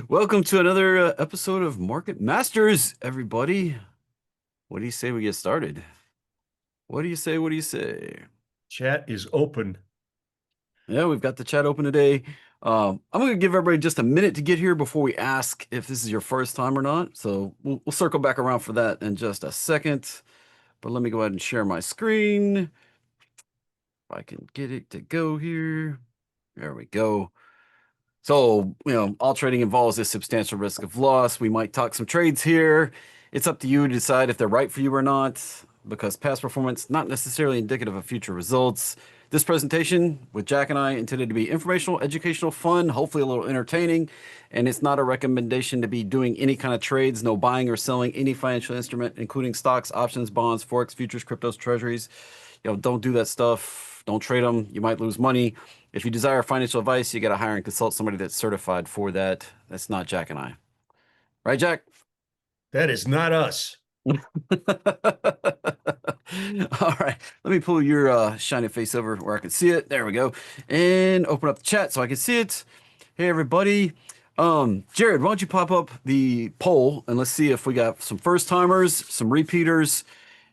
Welcome to another episode of Market Masters, everybody. What do you say we get started? What do you say? What do you say? Chat is open. Yeah, we've got the chat open today. I'm going to give everybody just a minute to get here before we ask if this is your first time or not. So we'll circle back around for that in just a second. But let me go ahead and share my screen. If I can get it to go here. There we go. So, all trading involves a substantial risk of loss. We might talk some trades here. It's up to you to decide if they're right for you or not, because past performance not necessarily indicative of future results. This presentation with Jack and I intended to be informational, educational, fun, hopefully a little entertaining, and it's not a recommendation to be doing any kind of trades, no buying or selling any financial instrument, including stocks, options, bonds, forex, futures, cryptos, treasuries. Don't do that stuff. Don't trade them. You might lose money. If you desire financial advice, you got to hire and consult somebody that's certified for that. That's not Jack and I. Right, Jack? That is not us. All right. Let me pull your shiny face over where I can see it. There we go. And open up the chat so I can see it. Hey, everybody. Jared, why don't you pop up the poll and let's see if we got some first timers, some repeaters,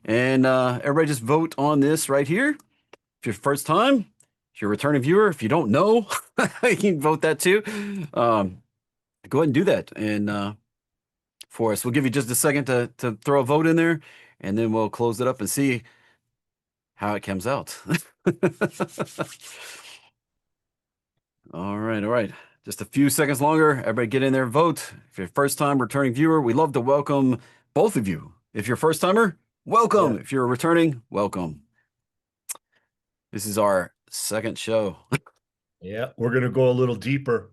and everybody just vote on this right here. If you're first time, if you're a returning viewer, if you don't know, you can vote that too. Go ahead and do that. And for us, we'll give you just a second to throw a vote in there, and then we'll close it up and see how it comes out. All right, all right. Just a few seconds longer. Everybody get in there, vote. If you're a first time returning viewer, we love to welcome both of you. If you're a first timer, welcome. Yeah. If you're returning, welcome. This is our second show. Yeah. We're going to go a little deeper,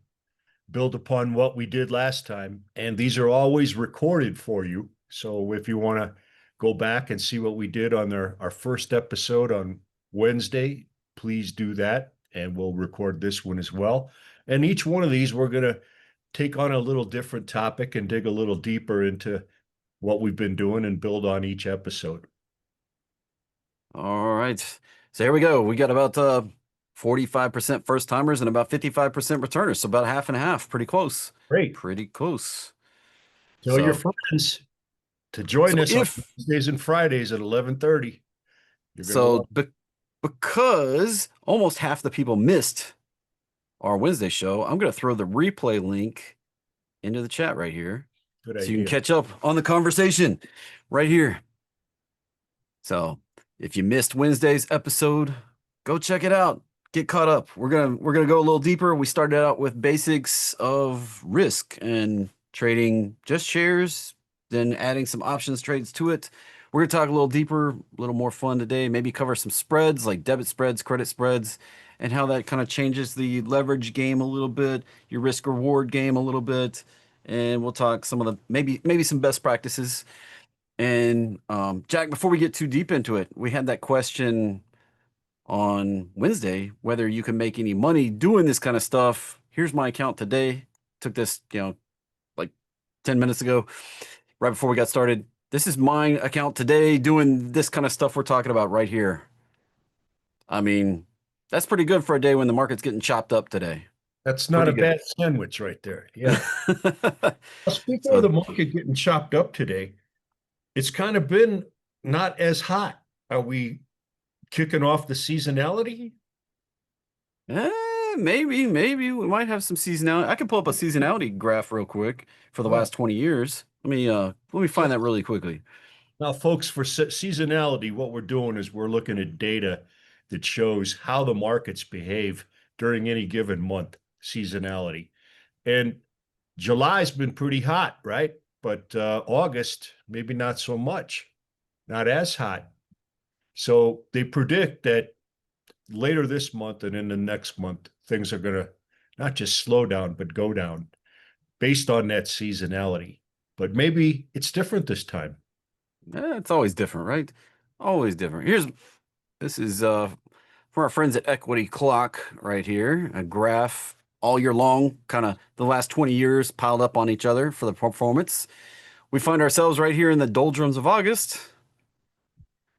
build upon what we did last time. And these are always recorded for you. So if you want to go back and see what we did on our first episode on Wednesday, please do that. And we'll record this one as well. And each one of these, we're going to take on a little different topic and dig a little deeper into what we've been doing and build on each episode. All right. So here we go. We got about 45% first timers and about 55% returners. So about half and half. Pretty close. Great. Pretty close. Tell your So friends to join so us on if Wednesdays and Fridays at 11:30. You're going to so love be, because almost half the people missed our Wednesday show, I'm gonna throw the replay link into the chat right here. it. Good So you can idea. catch up on the conversation right here. So if you missed Wednesday's episode, go check it out. Get caught up. We're gonna go a little deeper. We started out with basics of risk and trading just shares, then adding some options trades to it. We're gonna talk a little deeper, a little more fun today. Maybe cover some spreads like debit spreads, credit spreads, and how that kind of changes the leverage game a little bit, your risk reward game a little bit, and we'll talk some of the maybe some best practices. And Jack, before we get too deep into it, we had that question on Wednesday whether you can make any money doing this kind of stuff. Here's my account today. Took this, like 10 minutes ago, right before we got started. This is my account today doing this kind of stuff we're talking about right here. I mean, that's pretty good for a day when the market's getting chopped up today. That's not Pretty a good. bad sandwich right there. Yeah. Well, speaking of So the market getting chopped up today, it's kind of been not as hot. Are we kicking off the seasonality? maybe we might have some seasonality. I can pull up a seasonality graph real quick for the Oh, last 20 years. Let me so find that really quickly. now, folks, for seasonality, what we're doing is we're looking at data that shows how the markets behave during any given month, seasonality. And July's been pretty hot, right? But August, maybe not so much, not as hot. So they predict that later this month and in the next month, things are going to not just slow down, but go down based on that seasonality. But maybe it's different this time. It's always different, right? Always different. This is for our friends at Equity Clock right here, a graph all year long, kind of the last 20 years piled up on each other for the performance. We find ourselves right here in the doldrums of August.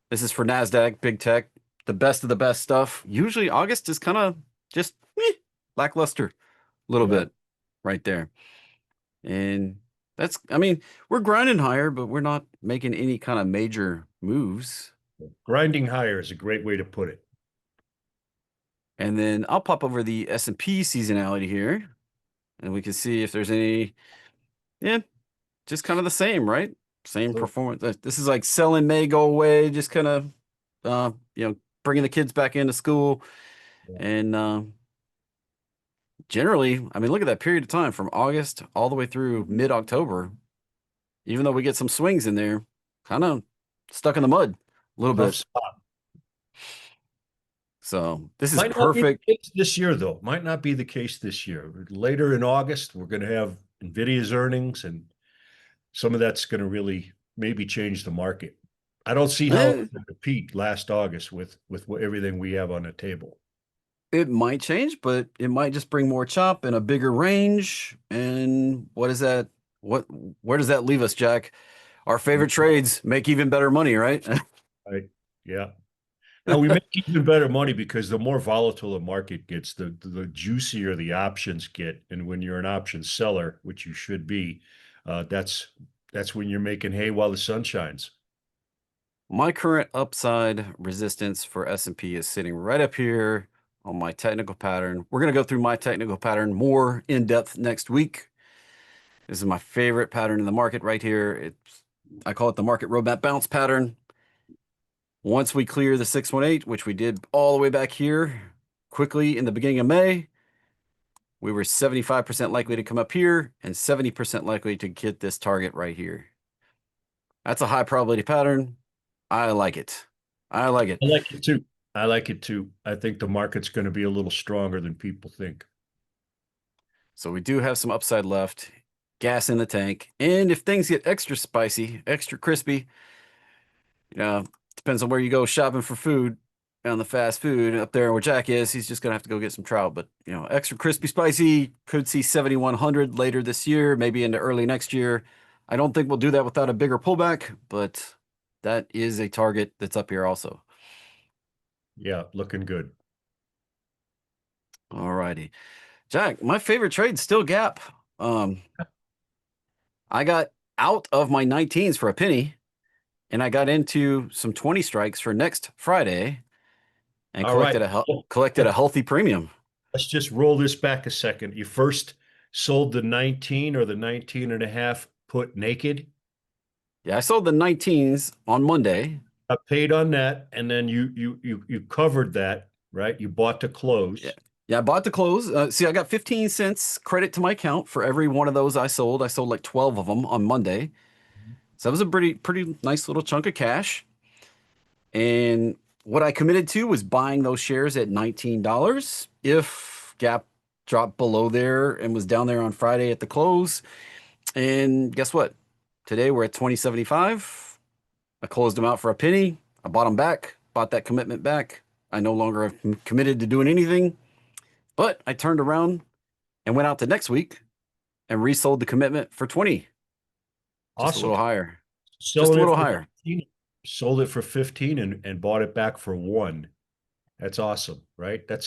This is for NASDAQ, big tech, the best of the best stuff. Usually August is kind of just lackluster a little Yeah. bit right there. And I mean, we're grinding higher, but we're not making any kind of major moves. Grinding higher is a great way to put it. And then I'll pop over the S&P seasonality here, and we can see if there's any, yeah, just kind of the same, right? Same So, performance. This is like sell in May, go away, just kind of, bringing the kids back into school. yeah. And generally, I mean, look at that period of time from August all the way through mid-October. Even though we get some swings in there, kind of stuck in the mud a little Tough bit. spot. So this is Might not be perfect. the case this year, though. Might not be the case this year. Later in August, we're going to have NVIDIA's earnings, and some of that's going to really maybe change the market. I don't see how Eh, it's going to compete last August with everything we have on the table. it might change, but it might just bring more chop and a bigger range. And what is that? What where does that leave us, Jack? Our favorite trades make even better money, right? Right? Yeah. Now we make even better money because the more volatile the market gets, the juicier the options get. And when you're an option seller, which you should be, that's when you're making hay while the sun shines. My current upside resistance for S&P is sitting right up here on my technical pattern. We're going to go through my technical pattern more in depth next week. This is my favorite pattern in the market right here. I call it the market roadmap bounce pattern. Once we clear the 618, which we did all the way back here quickly in the beginning of May, we were 75% likely to come up here and 70% likely to hit this target right here. That's a high probability pattern. I like it. I like it. I like it too. I like it too. I think the market's going to be a little stronger than people think. So we do have some upside left, gas in the tank. And if things get extra spicy, extra crispy, depends on where you go shopping for food on the fast food up there where Jack is. He's just gonna have to go get some trout. But extra crispy spicy could see 7,100 later this year, maybe into early next year. I don't think we'll do that without a bigger pullback, but that is a target that's up here also. Yeah, looking good. All righty. Jack, my favorite trade's still Gap. Um, I got out of my 19s for a penny, and I got into some 20 strikes for next Friday and All right. collected a healthy premium. Let's just roll this back a second. You first sold the 19 or the 19 and a half put naked. Yeah, I sold the 19s on Monday. Got paid on that, and then you covered that, right? You bought to Yeah. close. Yeah, I bought the close. See, I got 15 cents credit to my account for every one of those I sold. I sold like 12 of them on Monday. So that was a pretty nice little chunk of cash. And what I committed to was buying those shares at $19. If Gap dropped below there and was down there on Friday at the close. And guess what? Today we're at 20.75. I closed them out for a penny. I bought them back, bought that commitment back. I no longer am committed to doing anything, but I turned around and went out to next week and resold the commitment for 20, just a Awesome. little higher, just a Selling it little for higher. 19, sold it for 15 and bought it back for 1. That's awesome, right? But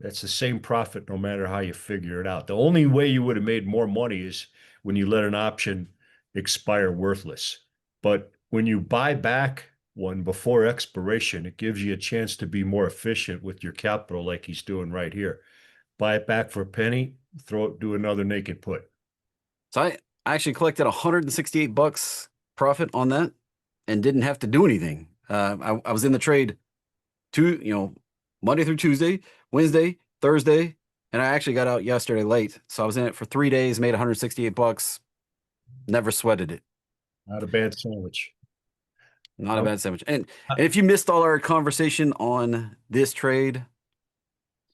That's the same profit no matter how you figure it out. The only way you would have made more money is when you let an option expire worthless. But when you buy back one before expiration, it gives you a chance to be more efficient with your capital, like he's doing right here. Buy it back for a penny, throw it, do another naked put. so I actually collected $168 profit on that and didn't have to do anything. I was in the trade Monday through Tuesday, Wednesday, Thursday, and I actually got out yesterday late. So I was in it for 3 days, made $168, never sweated it. Not a bad sandwich. Not a Nope. bad sandwich. And if you missed all our conversation on this trade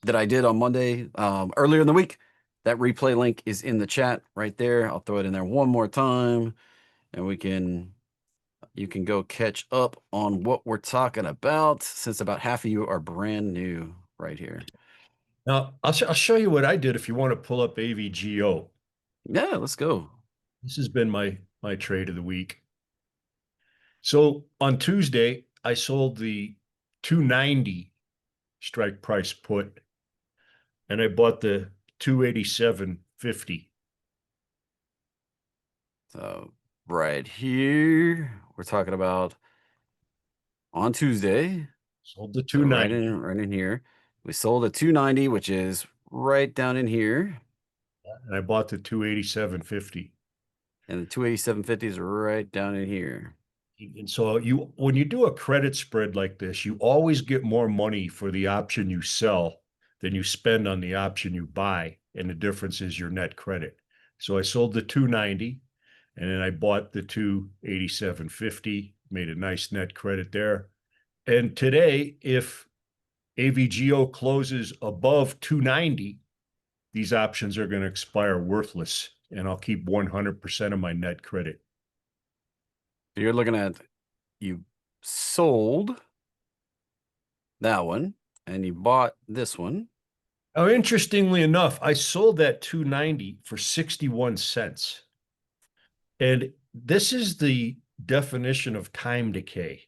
that I did on Monday, earlier in the week, that replay link is in the chat right there. I'll throw it in there one more time, and you can go catch up on what we're talking about, since about half of you are brand new right here. Now, I'll show you what I did if you want to pull up AVGO. Yeah, let's go. This has been my trade of the week. So on Tuesday, I sold the 290 strike price put, and I bought the 287.50. So right here, we're talking about on Tuesday. Sold the So 290. right in here, we sold a 290, which is right down in here, And I bought the 287.50. and the 287.50 is right down in here. And so when you do a credit spread like this, you always get more money for the option you sell than you spend on the option you buy. And the difference is your net credit. So I sold the 290 and then I bought the 287.50, made a nice net credit there. And today, if AVGO closes above 290, these options are going to expire worthless, and I'll keep 100% of my net credit. You're looking at, you sold that one and you bought this one. Now, interestingly enough, I sold that 290 for 61 cents. And this is the definition of time decay,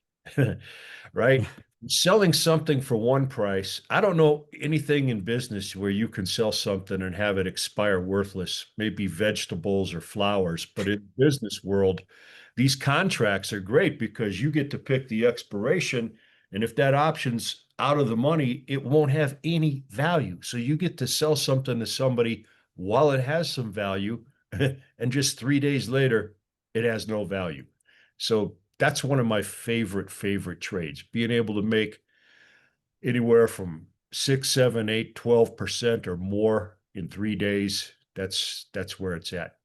right? Selling something for one price. I don't know anything in business where you can sell something and have it expire worthless, maybe vegetables or flowers. But in business world, these contracts are great because you get to pick the expiration. And if that option's out of the money, it won't have any value. So you get to sell something to somebody while it has some value. And just 3 days later, it has no value. So that's one of my favorite trades, being able to make anywhere from 6, 7, 8, 12% or more in 3 days. That's where it's at.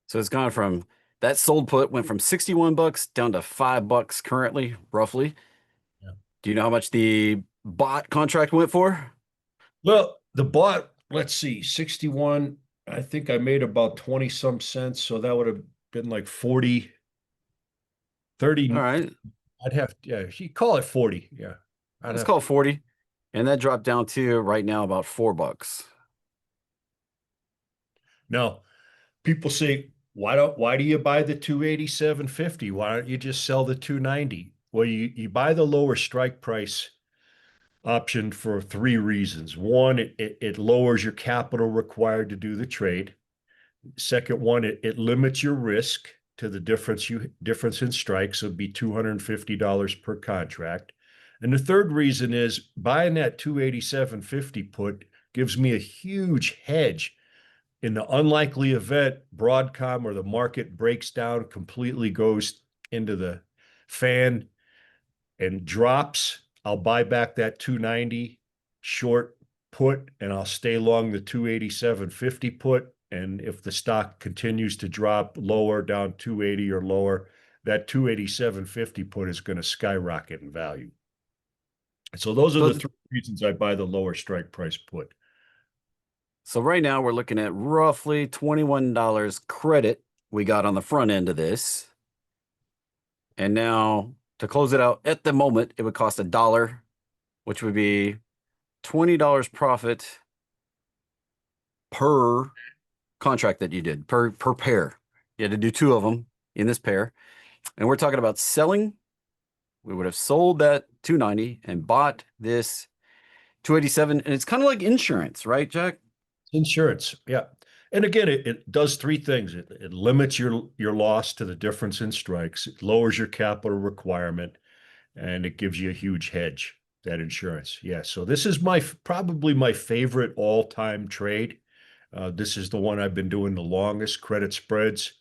So it's gone from that sold put went from 61 bucks down to $5 currently, roughly. Yeah. Do you know how much the bot contract went for? Well, the bot, let's see, 61. I think I made about 20 some cents. So that would have been like 40, 30. All right, I'd have, yeah, you call it 40. Yeah. I'd let's have call it 40. And that dropped down to right now about $4. Now, people say, why do you buy the 287.50? Why don't you just sell the 290? Well, you buy the lower strike price option for three reasons. One, it lowers your capital required to do the trade. Second one, it limits your risk to the difference in strikes. So it'd be $250 per contract. And the third reason is buying that 287.50 put gives me a huge hedge in the unlikely event Broadcom or the market breaks down, completely goes into the fan and drops. I'll buy back that 290 short put and I'll stay long the 287.50 put. And if the stock continues to drop lower, down 280 or lower, that 287.50 put is going to skyrocket in value. So those are So, the three reasons I buy the lower strike price put. so right now we're looking at roughly $21 credit we got on the front end of this. And now to close it out at the moment, it would cost $1, which would be $20 profit per contract that you did, per pair. You had to do two of them in this pair. And we're talking about selling. We would have sold that 290 and bought this 287. And it's kind of like insurance, right, Jack? Insurance, yeah. And again, it does three things. It limits your loss to the difference in strikes. It lowers your capital requirement, and it gives you a huge hedge, that insurance. Yeah, so this is probably my favorite all-time trade. This is the one I've been doing the longest, credit spreads.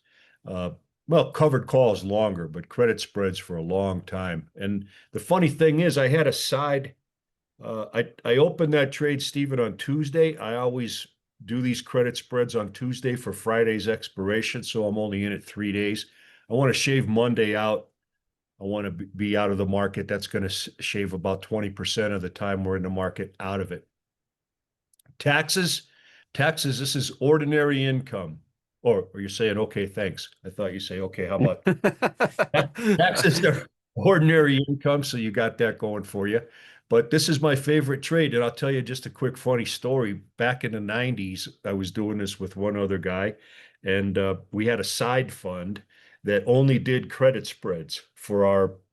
Uh, well, covered calls longer, but credit spreads for a long time. And the funny thing is, I had a side. I opened that trade, Stephen, on Tuesday. I always do these credit spreads on Tuesday for Friday's expiration, so I'm only in it 3 days. I want to shave Monday out. I want to be out of the market. That's going to shave about 20% of the time we're in the market out of it. Taxes, this is ordinary income. Or you're saying, okay, thanks. I thought you say, okay, how about taxes are ordinary income, so you got that going for you. But this is my favorite trade, and I'll tell you just a quick funny story. Back in the 90s, I was doing this with one other guy, and we had a side fund that only did credit spreads for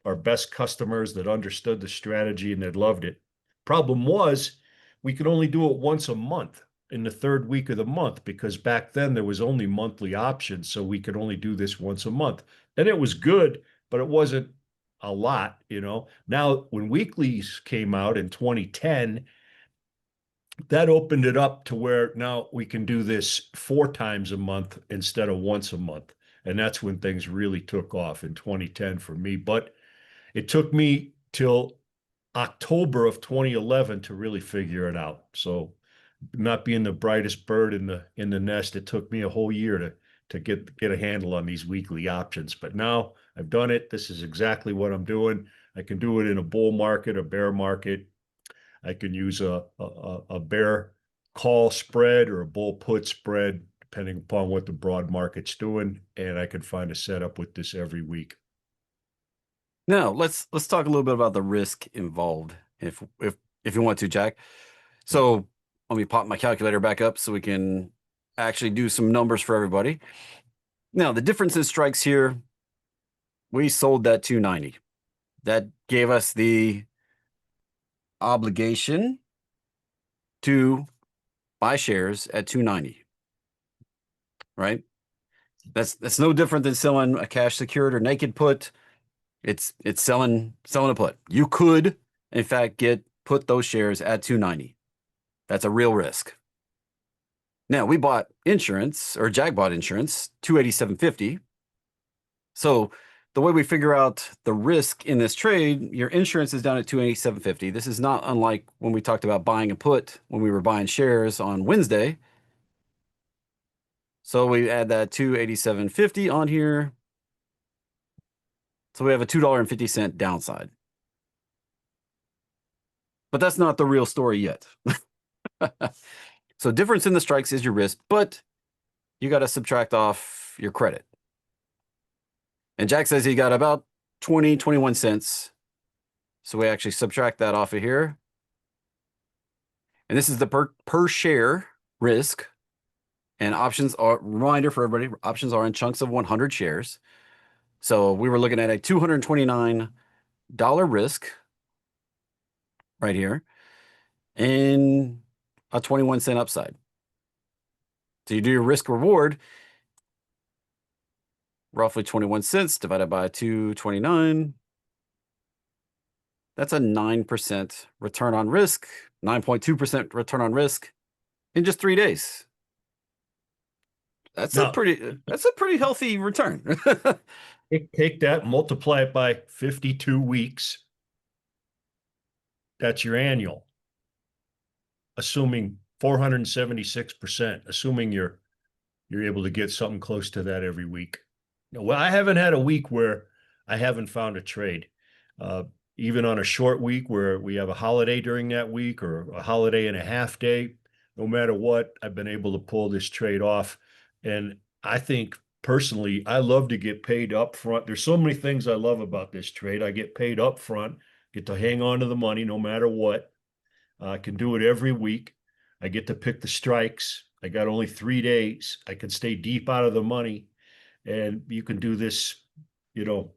our best customers that understood the strategy and that loved it. Problem was, we could only do it once a month. in the third week of the month, because back then there was only monthly options, so we could only do this once a month. And it was good, but it wasn't a lot, you know. Now, when weeklies came out in 2010, that opened it up to where now we can do this 4 times a month instead of once a month. And that's when things really took off in 2010 for me. But it took me till October of 2011 to really figure it out. So not being the brightest bird in the nest, it took me a whole year to get a handle on these weekly options. But now I've done it. This is exactly what I'm doing. I can do it in a bull market, a bear market. I can use a bear call spread or a bull put spread, depending upon what the broad market's doing. And I can find a setup with this every week. Now let's talk a little bit about the risk involved, if you want to, Jack. So let me pop my calculator back up so we can actually do some numbers for everybody. Now the difference in strikes here, we sold that 290. That gave us the obligation to buy shares at 290, right? That's no different than selling a cash secured or naked put. It's selling a put. You could, in fact, put those shares at 290. That's a real risk. Now we bought insurance, or Jack bought insurance, 287.50. So the way we figure out the risk in this trade, your insurance is down at 287.50. This is not unlike when we talked about buying a put when we were buying shares on Wednesday. So we add that 287.50 on here. So we have a $2.50 downside. But that's not the real story yet. So difference in the strikes is your risk, but you got to subtract off your credit. And Jack says he got about 21 cents. So we actually subtract that off of here. And this is the per share risk. And options are, reminder for everybody, options are in chunks of 100 shares. So we were looking at a $229 risk right here and a 21-cent upside. So you do your risk reward, roughly 21 cents divided by 229. That's a 9% return on risk, 9.2% return on risk in just 3 days. That's a pretty healthy return. Take that, multiply it by 52 weeks. That's your annual, assuming 476%, assuming you're able to get something close to that every week. Well, I haven't had a week where I haven't found a trade. Even on a short week where we have a holiday during that week or a holiday and a half day, no matter what, I've been able to pull this trade off. And I think personally, I love to get paid up front. There's so many things I love about this trade. I get paid up front, get to hang on to the money no matter what. I can do it every week. I get to pick the strikes. I got only 3 days. I can stay deep out of the money. And you can do this, you know,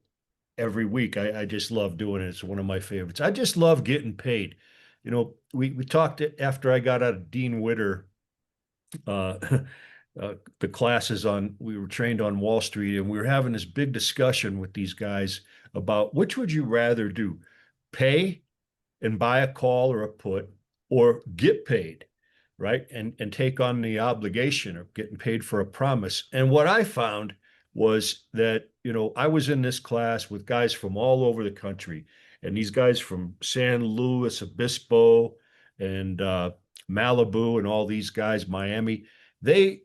every week. I just love doing it. It's one of my favorites. I just love getting paid. You know, we talked after I got out of Dean Witter, the classes we were trained on Wall Street, and we were having this big discussion with these guys about which would you rather do, pay and buy a call or a put, or get paid, right? And take on the obligation of getting paid for a promise. And what I found was that, you know, I was in this class with guys from all over the country, and these guys from San Luis Obispo and Malibu and all these guys, Miami, they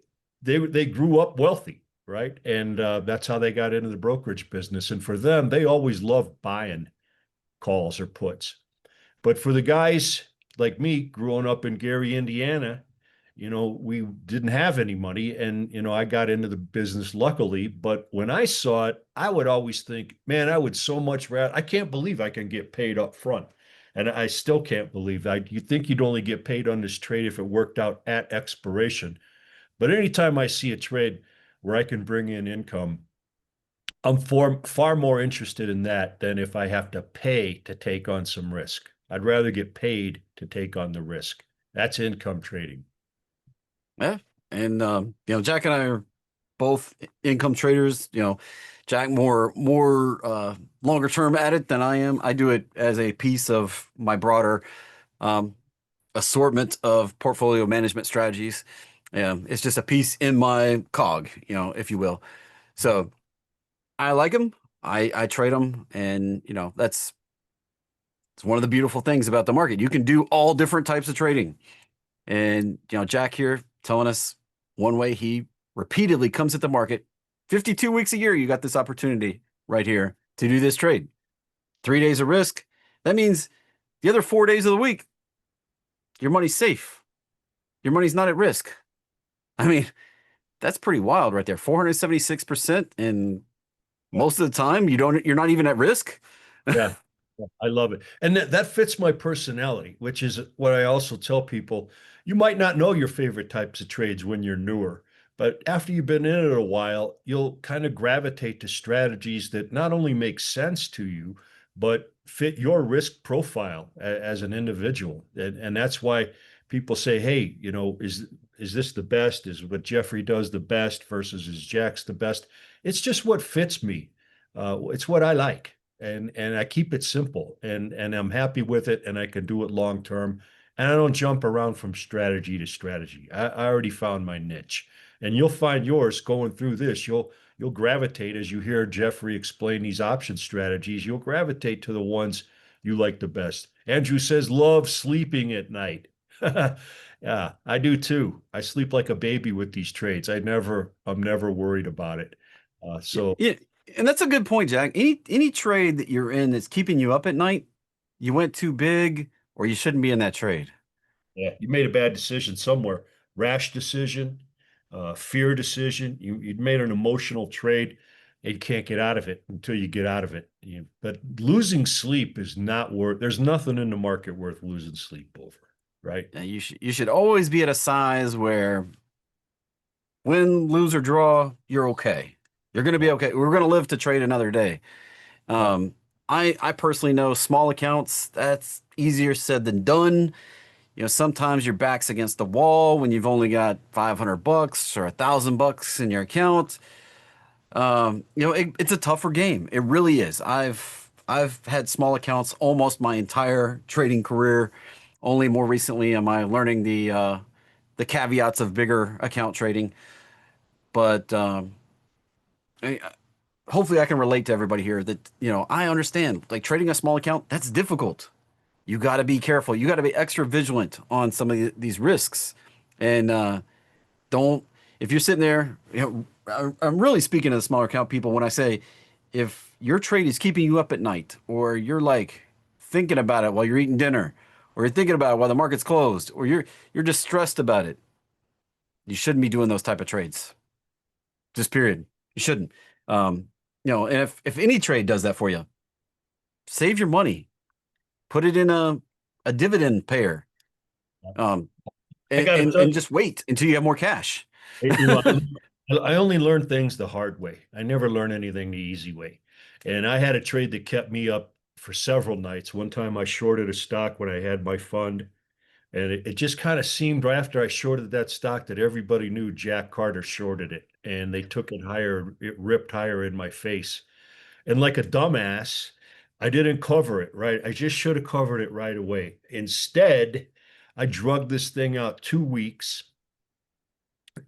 grew up wealthy, right? And that's how they got into the brokerage business. And for them, they always loved buying calls or puts. But for the guys like me growing up in Gary, Indiana, you know, we didn't have any money. And, you know, I got into the business luckily. But when I saw it, I would always think, man, I would so much rather, I can't believe I can get paid up front. And I still can't believe that. You think you'd only get paid on this trade if it worked out at expiration. But anytime I see a trade where I can bring in income, I'm far more interested in that than if I have to pay to take on some risk. I'd rather get paid to take on the risk. That's income trading. Yeah. And Jack and I are both income traders. Jack more longer term at it than I am. I do it as a piece of my broader um, assortment of portfolio management strategies. It's just a piece in my cog, if you will. So I like them. I trade them, and that's it's one of the beautiful things about the market. You can do all different types of trading. And Jack here telling us one way he repeatedly comes at the market. 52 weeks a year, you got this opportunity right here to do this trade. 3 days of risk. That means the other 4 days of the week, your money's safe. Your money's not at risk. I mean, that's pretty wild right there. 476%. And most of the time you're not even at risk. Yeah, yeah, I love it. And that fits my personality, which is what I also tell people. You might not know your favorite types of trades when you're newer, but after you've been in it a while, you'll kind of gravitate to strategies that not only make sense to you, but fit your risk profile as an individual. And that's why people say, hey, is this the best? Is what Jeffrey does the best versus is Jack's the best? It's just what fits me. It's what I like, and I keep it simple, and I'm happy with it, and I can do it long term, and I don't jump around from strategy to strategy. I already found my niche, and you'll find yours going through this. You'll gravitate as you hear Jeffrey explain these option strategies. You'll gravitate to the ones you like the best. Andrew says, love sleeping at night. Yeah, I do too. I sleep like a baby with these trades. I'm never worried about it. So Yeah, and that's a good point, Jack. Any trade that you're in that's keeping you up at night, you went too big or you shouldn't be in that trade. yeah, you made a bad decision somewhere. Rash decision, fear decision. You made an emotional trade and you can't get out of it until you get out of it. But losing sleep is not worth, there's nothing in the market worth losing sleep over, right? You should always be at a size where win, lose, or draw, you're okay. You're gonna Yeah. be okay. We're gonna live to trade another day. Yeah. Um, I personally know small accounts, that's easier said than done. Sometimes your back's against the wall when you've only got $500 or $1,000 in your account. It's a tougher game. It really is. I've had small accounts almost my entire trading career. Only more recently am I learning the caveats of bigger account trading. But I- hopefully, I can relate to everybody here that I understand. Like trading a small account, that's difficult. You got to be careful. You got to be extra vigilant on some of these risks, and don't if you're sitting there, I'm really speaking to the smaller account people when I say if your trade is keeping you up at night or you're like thinking about it while you're eating dinner or you're thinking about it while the market's closed or you're distressed about it, you shouldn't be doing those type of trades. Just period. You shouldn't. Um, and if any trade does that for you, save your money, put it in a dividend payer, um, I and, got to and tell and just wait until you have more cash. I only learn things the hard way. I never learn anything the easy way. And I had a trade that kept me up for several nights. One time I shorted a stock when I had my fund, and it just kind of seemed right after I shorted that stock that everybody knew Jack Carter shorted it, and they took it higher. It ripped higher in my face. And like a dumbass, I didn't cover it right. I just should have covered it right away. Instead, I drugged this thing out 2 weeks,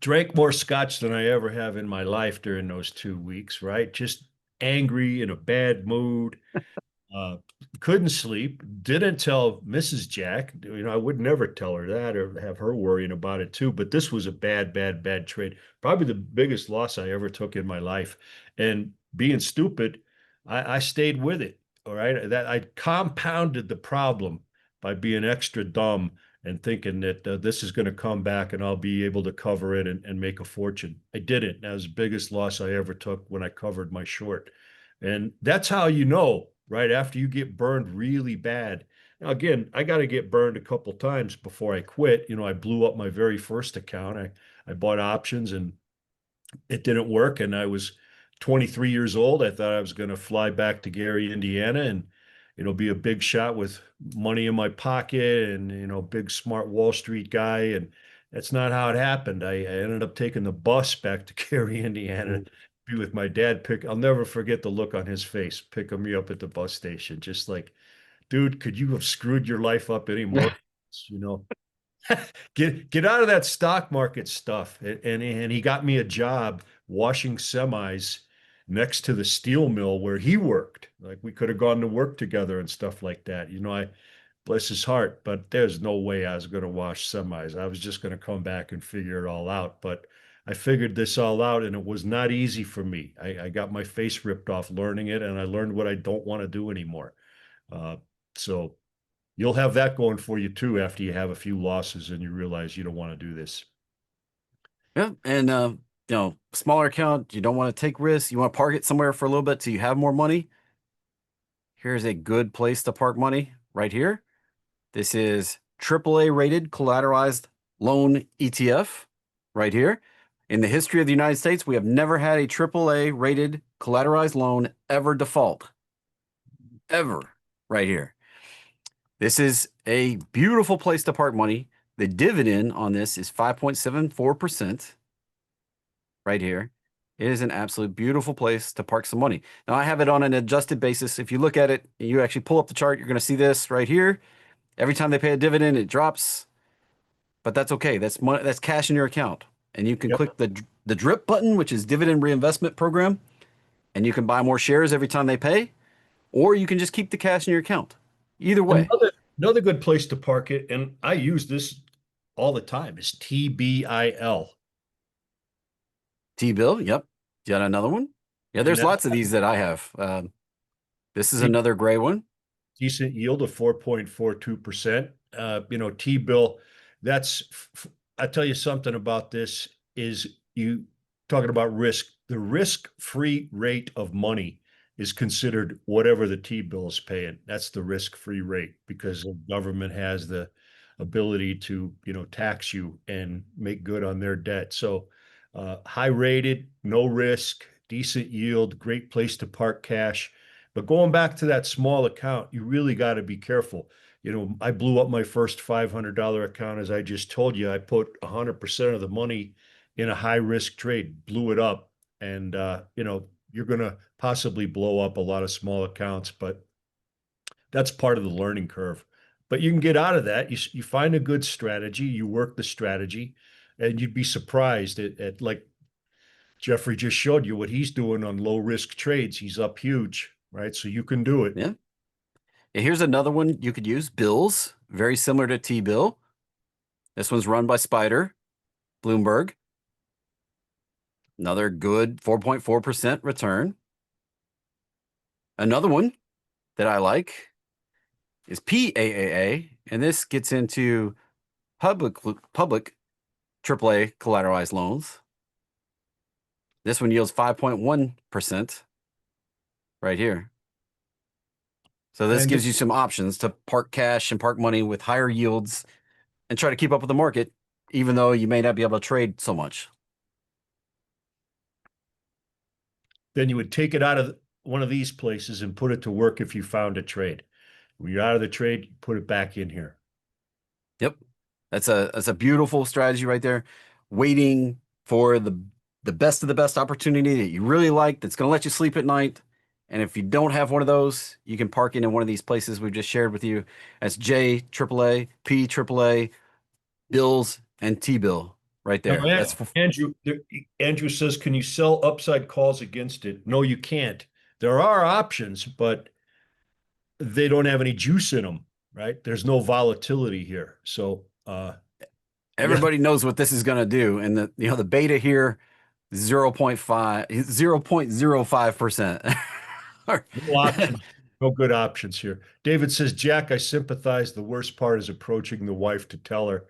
drank more scotch than I ever have in my life during those 2 weeks, right? Just angry, in a bad mood, uh, couldn't sleep, didn't tell Mrs. Jack. I would never tell her that or have her worrying about it too. But this was a bad, bad, bad trade. Probably the biggest loss I ever took in my life. And being stupid, I stayed with it. All right. That I compounded the problem by being extra dumb and thinking that this is going to come back and I'll be able to cover it and make a fortune. I didn't. That was the biggest loss I ever took when I covered my short. And that's how right after you get burned really bad. Now, again, I got to get burned a couple times before I quit. I blew up my very first account. I bought options and it didn't work. And I was 23 years old. I thought I was going to fly back to Gary, Indiana, and be a big shot with money in my pocket and big smart Wall Street guy. And That's not how it happened. I ended up taking the bus back to Cary, Indiana, Mm. be with my dad. I'll never forget the look on his face, picking me up at the bus station. Just like, dude, could you have screwed your life up any more? You know, get out of that stock market stuff. And he got me a job washing semis next to the steel mill where he worked. Like we could have gone to work together and stuff like that. I bless his heart, but there's no way I was going to wash semis. I was just going to come back and figure it all out. But I figured this all out, and it was not easy for me. I got my face ripped off learning it, and I learned what I don't want to do anymore. So you'll have that going for you too after you have a few losses and you realize you don't want to do this. Yeah, and smaller account, you don't want to take risks. You want to park it somewhere for a little bit till you have more money. Here's a good place to park money right here. This is AAA rated collateralized loan ETF right here. In the history of the United States, we have never had a AAA rated collateralized loan ever default. Ever. Right here. This is a beautiful place to park money. The dividend on this is 5.74% right here. It is an absolute beautiful place to park some money. Now, I have it on an adjusted basis. If you look at it, you actually pull up the chart, you're going to see this right here. Every time they pay a dividend, it drops, but that's okay. That's money, that's cash in your account. And you can Yep. click the drip button, which is dividend reinvestment program, and you can buy more shares every time they pay, or you can just keep the cash in your account. Either way. Another good place to park it, and I use this all the time, is TBIL. T-bill, yep. Got another one? Yeah, And there's that lots of these that I have. This is another gray one. decent yield of 4.42%. T-bill, I tell you something about this is you talking about risk. The risk-free rate of money is considered whatever the T-bill is paying. That's the risk-free rate because the government has the ability to, tax you and make good on their debt. So high rated, no risk, decent yield, great place to park cash. But going back to that small account, you really got to be careful. I blew up my first $500 account. As I just told you, I put 100% of the money in a high risk trade, blew it up. And, you're going to possibly blow up a lot of small accounts, but that's part of the learning curve. But you can get out of that. You find a good strategy, you work the strategy, and you'd be surprised at like Jeffrey just showed you what he's doing on low risk trades. He's up huge, right? So you can do it. Yeah. And here's another one you could use, bills, very similar to T-bill. This one's run by Spider, Bloomberg. Another good 4.4% return. Another one that I like is PAAA, and this gets into public AAA collateralized loans. This one yields 5.1% right here. So this And gives you some options to park cash and park money with higher yields and try to keep up with the market, even though you may not be able to trade so much. then you would take it out of one of these places and put it to work if you found a trade. When you're out of the trade, you put it back in here. Yep. That's a beautiful strategy right there. Waiting for the best of the best opportunity that you really like that's going to let you sleep at night. And if you don't have one of those, you can park it in one of these places we've just shared with you. That's J AAA, P AAA, bills, and T bill right Now, there. That's for, Andrew says, can you sell upside calls against it? No, you can't. There are options, but they don't have any juice in them, right? There's no volatility here. So, yeah, everybody knows what this is going to do. And the beta here, 0.05%. no options, no good options here. David says, Jack, I sympathize. The worst part is approaching the wife to tell her.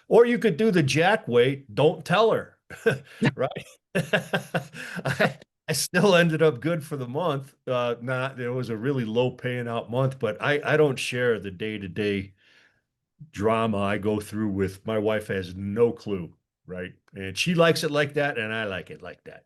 Or you could do the Jack way, don't tell her, right? I still ended up good for the month. Not There was a really low paying out month, but I don't share the day-to-day drama I go through with my wife has no clue, right? And she likes it like that, and I like it like that.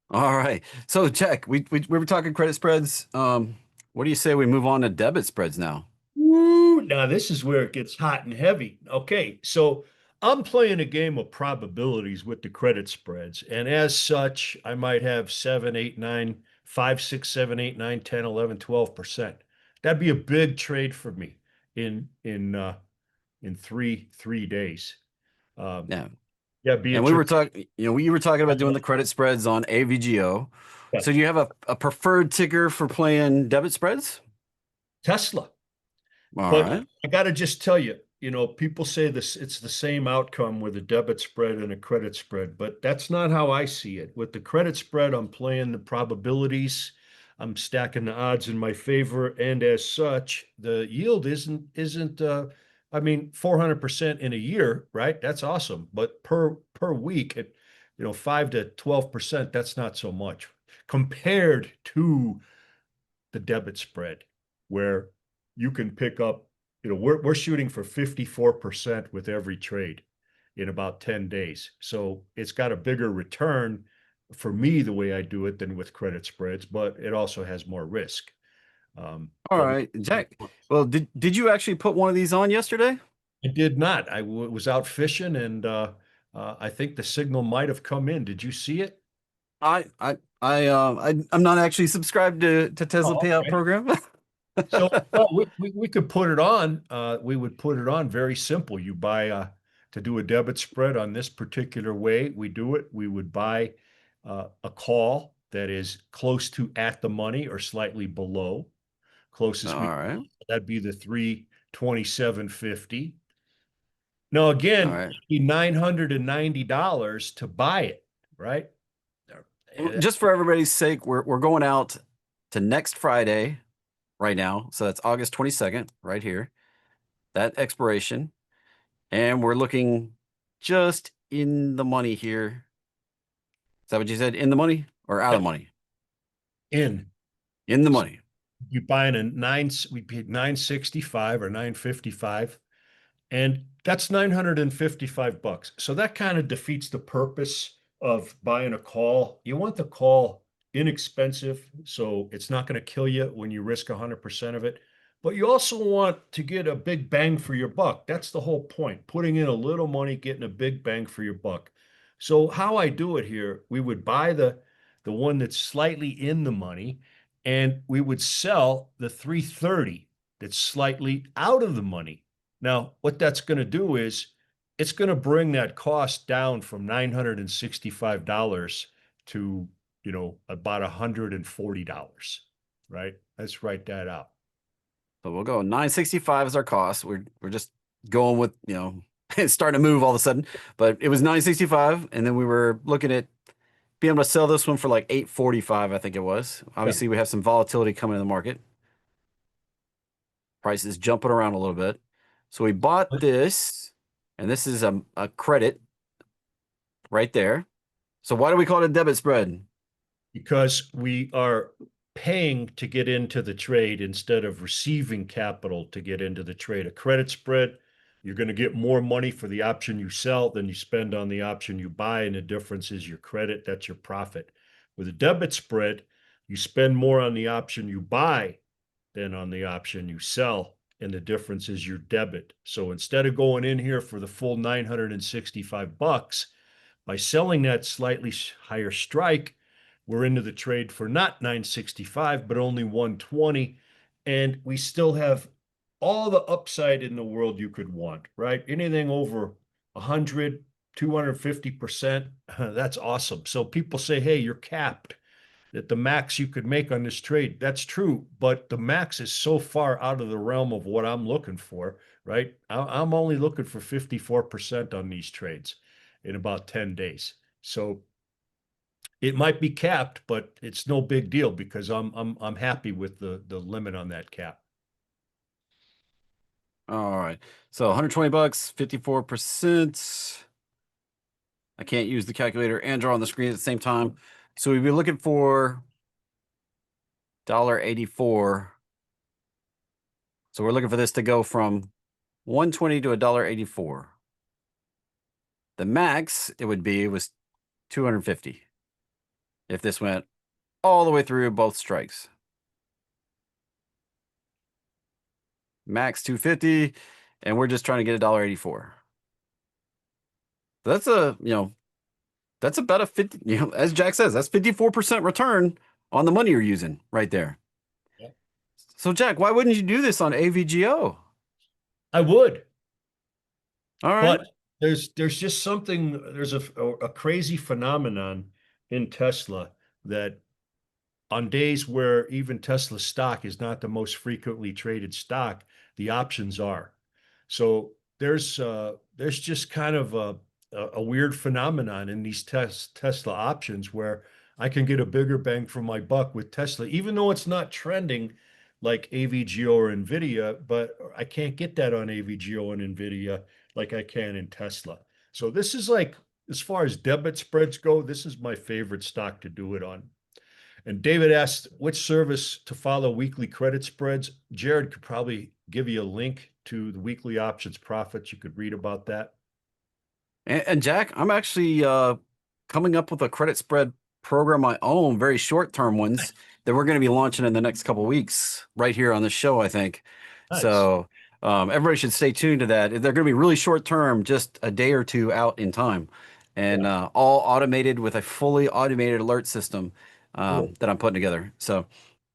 All right. So, Jack, we were talking credit spreads. What do you say we move on to debit spreads now? Woo, now this is where it gets hot and heavy. Okay, so I'm playing a game of probabilities with the credit spreads, and as such, I might have 7, 8, 9, 5, 6, 7, 8, 9, 10, 11, 12%. That'd be a big trade for me in three days. Um, Yeah. yeah, be a And we were talking, we were talking about doing the credit spreads on AVGO. So yes. do you have a preferred ticker for playing debit spreads? Tesla. All But right. I got to just tell you, people say this, it's the same outcome with a debit spread and a credit spread, but that's not how I see it. With the credit spread, I'm playing the probabilities. I'm stacking the odds in my favor, and as such, the yield isn't I mean 400% in a year, right? That's awesome. But per week at 5 to 12%, that's not so much compared to the debit spread, where you can pick up, we're shooting for 54% with every trade in about 10 days. So it's got a bigger return for me the way I do it than with credit spreads, but it also has more risk. All But right, Jack. Well, did you actually put one of these on yesterday? I did not. Was out fishing, and I think the signal might have come in. Did you see it? I'm not actually subscribed to Tesla Oh, payout okay. program. So, well, we could put it on. We would put it on very simple. You buy to do a debit spread on this particular way. We do it. We would buy a call that is close to at the money or slightly below. Closest All we right. that'd be the 327.50. Now All again, right. it'd be $990 to buy it, right? Well, just for everybody's sake, we're going out to next Friday right now. So that's August 22nd, right here. That expiration. And we're looking just in the money here. Is that what you said? In the money or out of money? In. In the money. You buying we paid 965 or 955, and that's 955 bucks. So that kind of defeats the purpose of buying a call. You want the call inexpensive, so it's not going to kill you when you risk 100% of it. But you also want to get a big bang for your buck. That's the whole point. Putting in a little money, getting a big bang for your buck. So how I do it here, we would buy the one that's slightly in the money, and we would sell the 330 that's slightly out of the money. Now, what that's going to do is it's going to bring that cost down from $965 to, about $140, right? Let's write that out. So we'll go 965 is our cost. We're just going with, it's starting to move all of a sudden. But it was 965, and then we were looking at being able to sell this one for like 845, I think it was. Yeah. Obviously, we have some volatility coming in the market. Prices jumping around a little bit. So we bought this, and this is a credit right there. So why do we call it a debit spread? Because we are paying to get into the trade instead of receiving capital to get into the trade. A credit spread, you're going to get more money for the option you sell than you spend on the option you buy, and the difference is your credit, that's your profit. With a debit spread, you spend more on the option you buy than on the option you sell, and the difference is your debit. So instead of going in here for the full 965 bucks, by selling that slightly higher strike, we're into the trade for not 965, but only 120. And we still have all the upside in the world you could want, right? Anything over 100, 250%, that's awesome. So people say, hey, you're capped, that the max you could make on this trade. That's true, but the max is so far out of the realm of what I'm looking for, right? I'm only looking for 54% on these trades in about 10 days. So it might be capped, but it's no big deal because I'm happy with the limit on that cap. All right. So 120 bucks, 54%. I can't use the calculator and draw on the screen at the same time. So we'd be looking for $1.84. So we're looking for this to go from 120 to $1.84. The max it would be was 250 if this went all the way through both strikes. max 250, and we're just trying to get $1.84. That's a, that's about a 50, as Jack says, that's 54% return on the money you're using right there. Yeah. So Jack, why wouldn't you do this on AVGO? I would, All right. but there's just something, there's a crazy phenomenon in Tesla that on days where even Tesla stock is not the most frequently traded stock, the options are. So there's just kind of a weird phenomenon in these Tesla options where I can get a bigger bang for my buck with Tesla, even though it's not trending like AVGO or NVIDIA, but I can't get that on AVGO and NVIDIA like I can in Tesla. So this is like, as far as debit spreads go, this is my favorite stock to do it on. And David asked which service to follow weekly credit spreads. Jared could probably give you a link to the weekly options profits. You could read about that. And Jack, I'm actually coming up with a credit spread program of my own, very short-term ones that we're going to be launching in the next couple of weeks right here on the show, I think. Nice. So everybody should stay tuned to that. They're going to be really short-term, just a day or two out in time, and Yeah, all automated with a fully automated alert system cool. that I'm putting together. So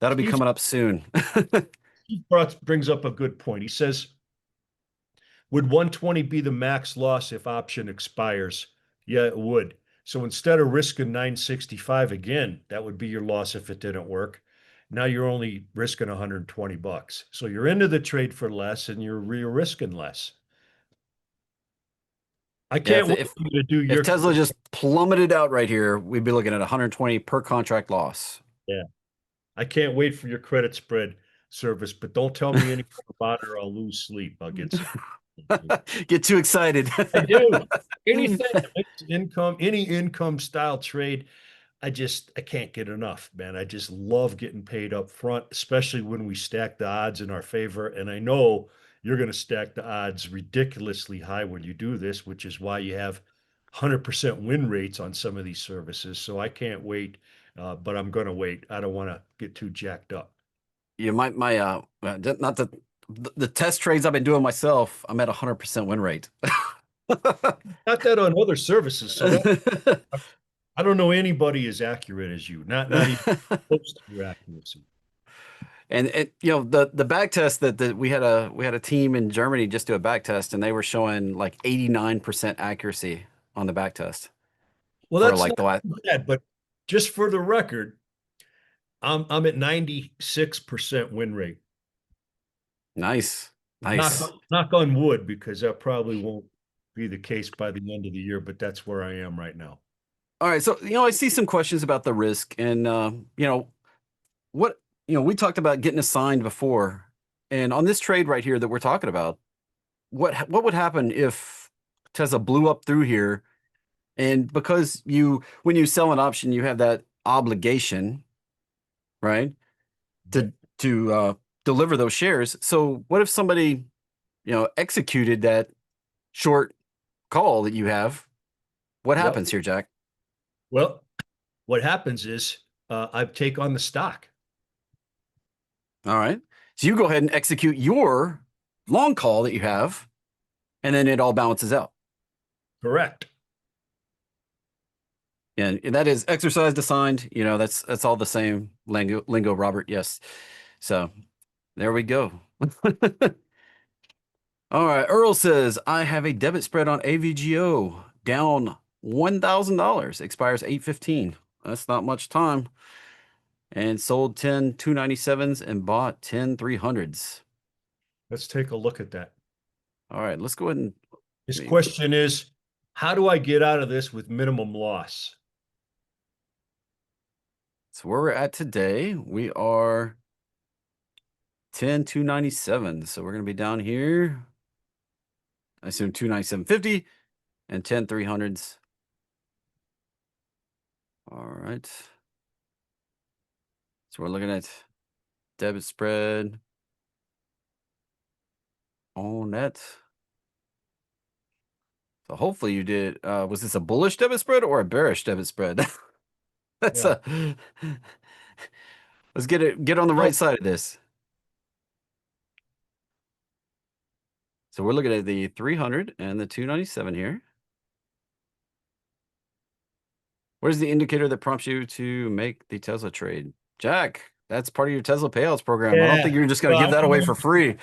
that'll be Steve, coming up soon. brings up a good point. He says, would 120 be the max loss if option expires? Yeah, it would. So instead of risking 965 again, that would be your loss if it didn't work. Now you're only risking 120 bucks. So you're into the trade for less and you're risking less. I Yeah, can't wait for you to do if your. Tesla just plummeted out right here, we'd be looking at 120 per contract loss. Yeah, I can't wait for your credit spread service, but don't tell me anything about it or I'll lose sleep. I'll get sick. Get too excited. I do. Anything that makes income, any income style trade, I can't get enough, man. I just love getting paid up front, especially when we stack the odds in our favor. And I know you're going to stack the odds ridiculously high when you do this, which is why you have 100% win rates on some of these services. So I can't wait, but I'm going to wait. I don't want to get too jacked up. You might my not the test trades I've been doing myself, I'm at 100% win rate. Not that on other services. So that I don't know anybody as accurate as you. Not even close to your accuracy. And the back test that we had a team in Germany just do a back test, and they were showing like 89% accuracy on the back test Well, for that's like not the last. bad, but just for the record, I'm at 96% win rate. Nice, Knock nice. knock on wood, because that probably won't be the case by the end of the year, but that's where I am right now. All right, so I see some questions about the risk, and what we talked about getting assigned before, and on this trade right here that we're talking about, what would happen if Tesla blew up through here? And because when you sell an option, you have that obligation, right, Yep. to deliver those shares. So what if somebody, executed that short call that you have? What Yep. happens here, Jack? Well, what happens is I take on the stock. All right. So you go ahead and execute your long call that you have, and then it all balances out. Correct. And that is exercised assigned. That's all the same lingo, Robert. Yes. So there we go. All right. Earl says, I have a debit spread on AVGO down $1,000. Expires 8/15. That's not much time. And sold 10 297s and bought 10 300s. Let's take a look at that. All right. Let's go ahead and His question is, how do I get out of this with minimum loss? so where we're at today, we are 10 297. So we're going to be down here. I assume 297.50 and 10 300s. All right. So we're looking at debit spread on that. So hopefully you did. Was this a bullish debit spread or a bearish debit spread? That's Yeah. Let's get on the So right side of this. So we're looking at the 300 and the 297 here. What is the indicator that prompts you to make the Tesla trade? Jack, that's part of your Tesla payouts program. I don't think Yeah. you're just going to Well, give that away for free.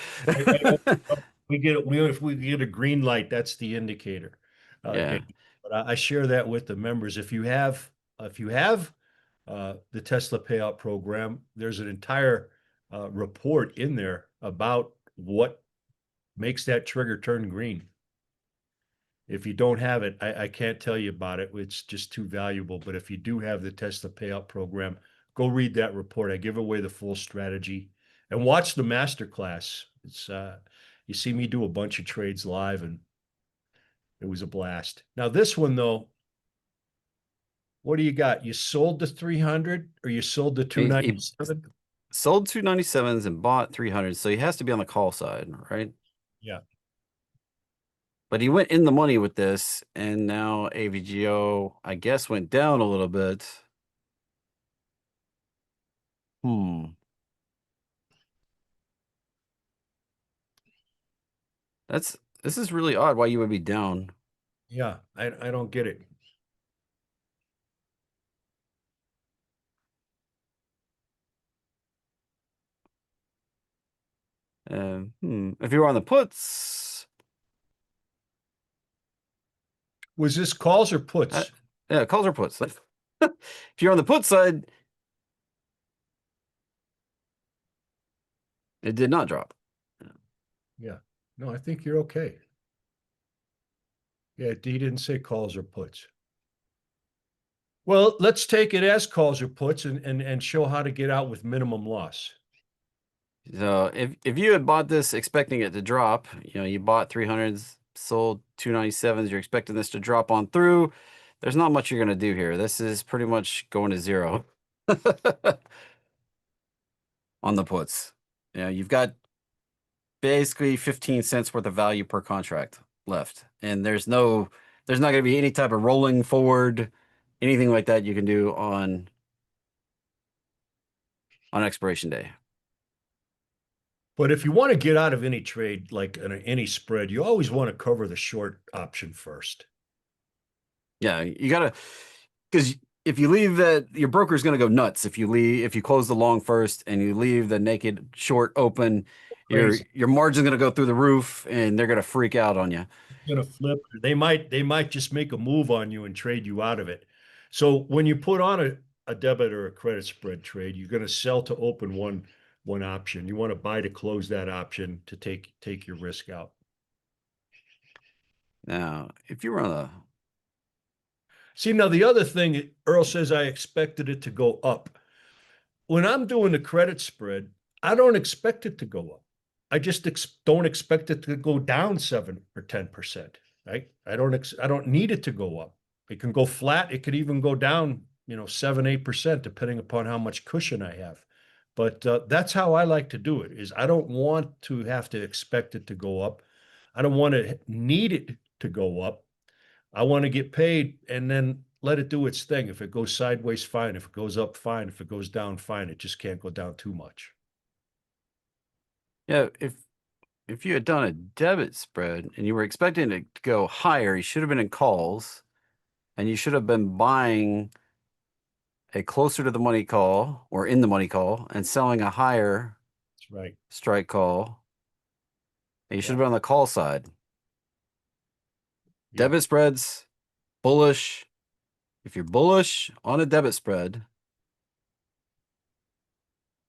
we get if we get a green light, that's the indicator. Yeah. Okay. But I share that with the members. If you have the Tesla payout program, there's an entire report in there about what makes that trigger turn green. If you don't have it, I can't tell you about it. It's just too valuable. But if you do have the Tesla payout program, go read that report. I give away the full strategy and watch the master class. It's you see me do a bunch of trades live, and it was a blast. Now this one though, what do you got? You sold the 300 or you sold the He 297? sold 297s and bought 300s, so he has to be on the call side, right? Yeah. But he went in the money with this, and now AVGO, I guess, went down a little bit. This is really odd why you would be down. Yeah, I don't get it. If you were on the puts, Was this calls or puts? yeah, calls or puts. If you're on the put side, it did not drop. Yeah. No, I think you're okay. Yeah, he didn't say calls or puts. Well, let's take it as calls or puts and show how to get out with minimum loss. So if you had bought this expecting it to drop, you bought 300s, sold 297s, you're expecting this to drop on through. There's not much you're going to do here. This is pretty much going to zero on the puts. You've got basically 15 cents worth of value per contract left. And there's not going to be any type of rolling forward, anything like that you can do on expiration day. But if you want to get out of any trade, like any spread, you always want to cover the short option first. Yeah, you gotta, because if you leave that, your broker's gonna go nuts. If you close the long first and you leave the naked short open, Crazy. your margin's gonna go through the roof and they're gonna freak out on you. Gonna flip. They might just make a move on you and trade you out of it. So when you put on a debit or a credit spread trade, you're gonna sell to open one option. You want to buy to close that option to take your risk out. Now, if you were on a See, now the other thing, Earl says I expected it to go up. When I'm doing the credit spread, I don't expect it to go up. I just don't expect it to go down 7 or 10%. Right? I don't need it to go up. It can go flat. It could even go down, 7, 8%, depending upon how much cushion I have. But that's how I like to do it. Is I don't want to have to expect it to go up. I don't want to need it to go up. I want to get paid and then let it do its thing. If it goes sideways, fine. If it goes up, fine. If it goes down, fine. It just can't go down too much. yeah, if you had done a debit spread and you were expecting it to go higher, you should have been in calls and you should have been buying a closer to the money call or in the money call and selling a higher That's right. strike call. And you should Yeah. have been on the call side. Yeah. Debit spreads, bullish. If you're bullish on a debit spread,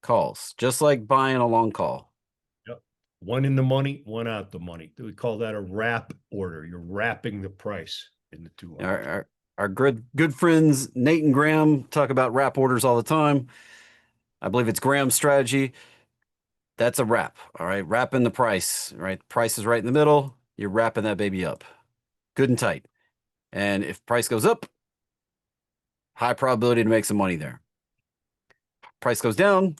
calls, just like buying a long call. Yep. One in the money, one out the money. We call that a wrap order. You're wrapping the price in the two Our, orders. our good friends Nate and Graham talk about wrap orders all the time. I believe it's Graham's strategy. That's a wrap. All right, wrapping the price. Right, price is right in the middle. You're wrapping that baby up, good and tight. And if price goes up, high probability to make some money there. Price goes down,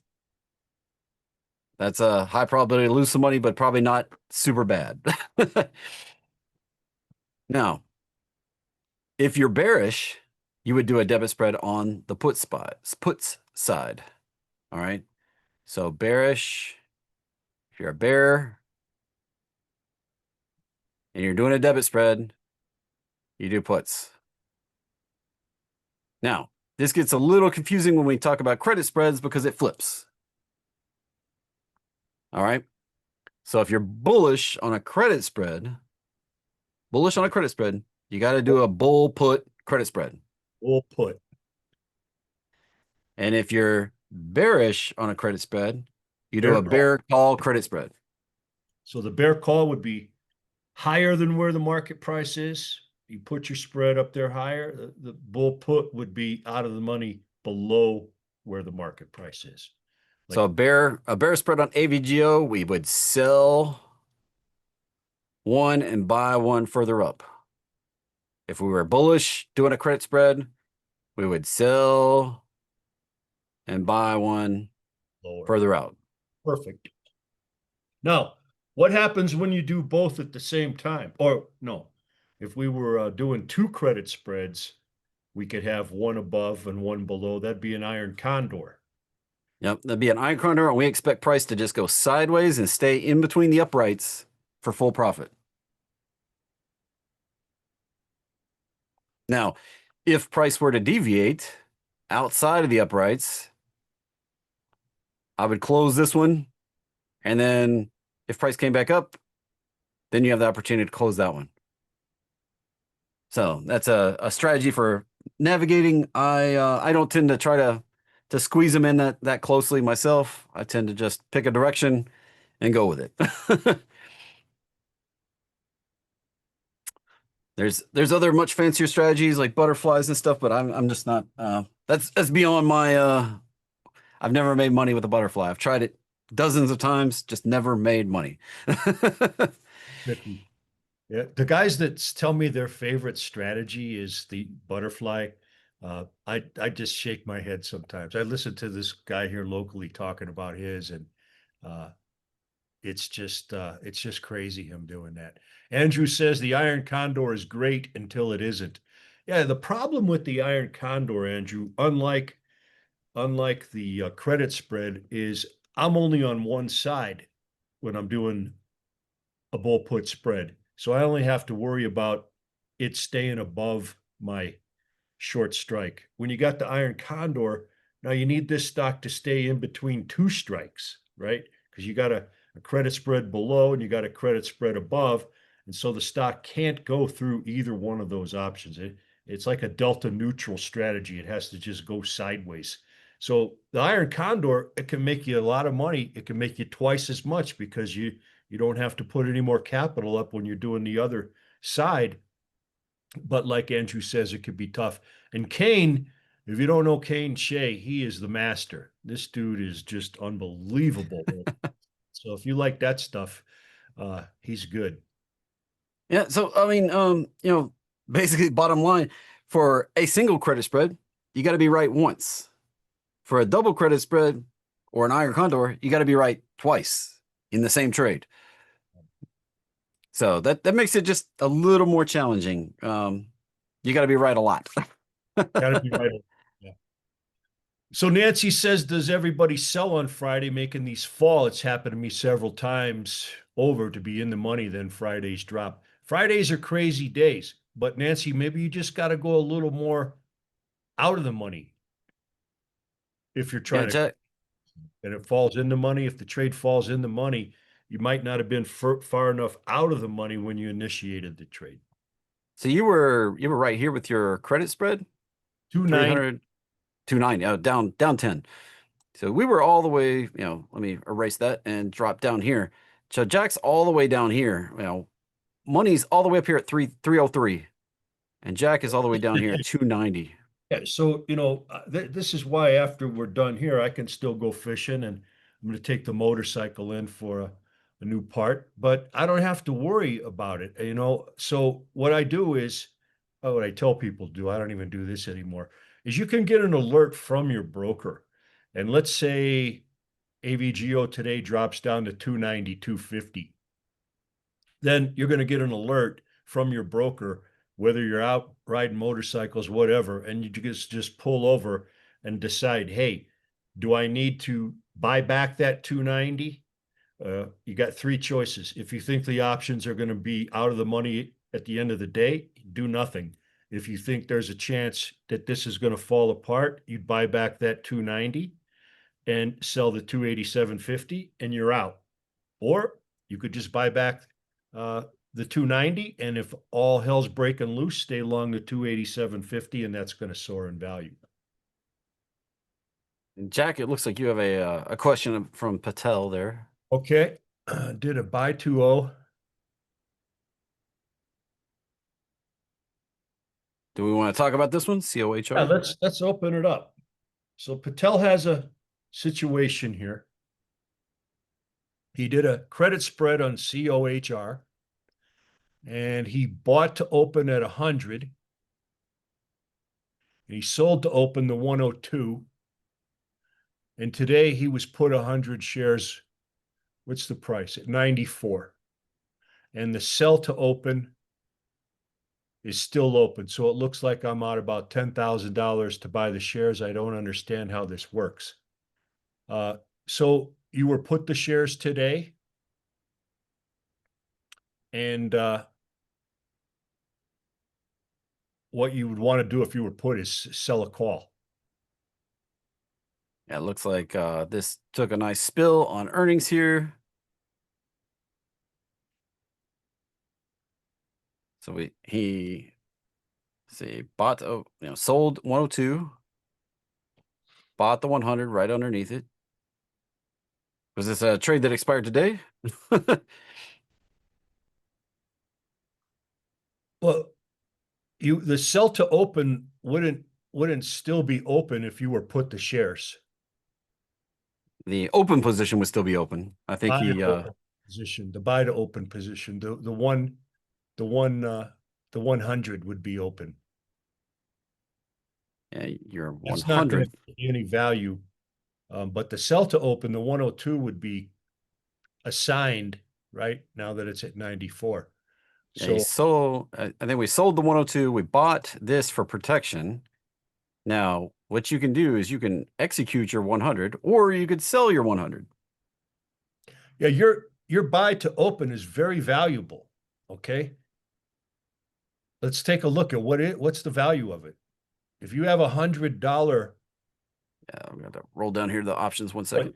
that's a high probability to lose some money, but probably not super bad. Now, if you're bearish, you would do a debit spread on the puts side. All right. So bearish, if you're a bear, and you're doing a debit spread, you do puts. Now, this gets a little confusing when we talk about credit spreads because it flips. All right. So if you're bullish on a credit spread, you got to do a bull put credit spread. We'll put. And if you're bearish on a credit spread, you do Bear a call. bear call credit spread. So the bear call would be higher than where the market price is. You put your spread up there higher. The bull put would be out of the money below where the market price is. Like, So a bear spread on AVGO, we would sell one and buy one further up. If we were bullish doing a credit spread, we would sell and buy one lower. further out. Perfect. Now, what happens when you do both at the same time? Or no, if we were doing two credit spreads, we could have one above and one below. That'd be an iron condor. Yep, that'd be an iron condor, and we expect price to just go sideways and stay in between the uprights for full profit. Now, if price were to deviate outside of the uprights, I would close this one, and then if price came back up, then you have the opportunity to close that one. So that's a strategy for navigating. I don't tend to try to squeeze them in that closely myself. I tend to just pick a direction and go with it. There's other much fancier strategies like butterflies and stuff, but I'm just not. That's beyond my. I've never made money with a butterfly. I've tried it dozens of times, just never made money. Yeah, the guys that tell me their favorite strategy is the butterfly, I just shake my head sometimes. I listen to this guy here locally talking about his, and uh, it's just crazy him doing that. Andrew says the iron condor is great until it isn't. Yeah, the problem with the iron condor, Andrew, unlike the credit spread, is I'm only on one side when I'm doing a bull put spread. So I only have to worry about it staying above my short strike. When you got the iron condor, now you need this stock to stay in between two strikes, right? Because you got a credit spread below and you got a credit spread above. And so the stock can't go through either one of those options. It's like a delta neutral strategy. It has to just go sideways. So the iron condor, it can make you a lot of money. It can make you twice as much because you don't have to put any more capital up when you're doing the other side. But like Andrew says, it could be tough. And Kane, if you don't know Kane Shea, he is the master. This dude is just unbelievable. So if you like that stuff, he's good. Yeah, so I mean, basically bottom line, for a single credit spread, you got to be right once. For a double credit spread or an iron condor, you got to be right twice in the same trade. So that makes it just a little more challenging. You got to be right a lot. Got to be right. Yeah. So Nancy says, does everybody sell on Friday, making these fall? It's happened to me several times over to be in the money, then Fridays drop. Fridays are crazy days, but Nancy, maybe you just got to go a little more out of the money if you're Yeah, trying to, Jack. and it falls in the money. If the trade falls in the money, you might not have been far enough out of the money when you initiated the trade. So you were right here with your credit spread, 290. 300, 290, down 10. So we were all the way, let me erase that and drop down here. So Jack's all the way down here. Money's all the way up here at 303, and Jack is all the way down here at 290. Yeah, so this is why after we're done here, I can still go fishing, and I'm going to take the motorcycle in for a new part, but I don't have to worry about it. So what I do is, what I tell people to do, I don't even do this anymore, is you can get an alert from your broker, and let's say AVGO today drops down to 290, 250. Then you're going to get an alert from your broker, whether you're out riding motorcycles, whatever, and you just pull over and decide, hey, do I need to buy back that 290? You got three choices. If you think the options are going to be out of the money at the end of the day, do nothing. If you think there's a chance that this is going to fall apart, you'd buy back that 290 and sell the 287.50 and you're out. Or you could just buy back the 290, and if all hell's breaking loose, stay along the 287.50, and that's going to soar in value. Jack, it looks like you have a question from Patel there. Okay, did a buy 2-0. Do we want to talk about this one? COHR? Yeah, let's open it up. So Patel has a situation here. He did a credit spread on COHR, and he bought to open at 100. And he sold to open the 102. And today he was put 100 shares. What's the price? At 94. And the sell to open is still open. So it looks like I'm out about $10,000 to buy the shares. I don't understand how this works. So you were put the shares today. And what you would want to do if you were put is sell a call. Yeah, it looks like this took a nice spill on earnings here. So he bought sold 102, bought the 100 right underneath it. Was this a trade that expired today? Well, the sell to open wouldn't still be open if you were put the shares. The open position would still be open. I think Position, the buy to open position, the 100 would be open. Yeah, you're That's not going 100. to be any value. But the sell to open, the 102 would be assigned right now that it's at 94. Yeah, so I think we sold the 102. We bought this for protection. Now, what you can do is you can execute your 100, or you could sell your 100. Yeah, your buy to open is very valuable. Okay. Let's take a look at what's the value of it. If you have $100. Yeah, I'm going to roll down here the options 1 second.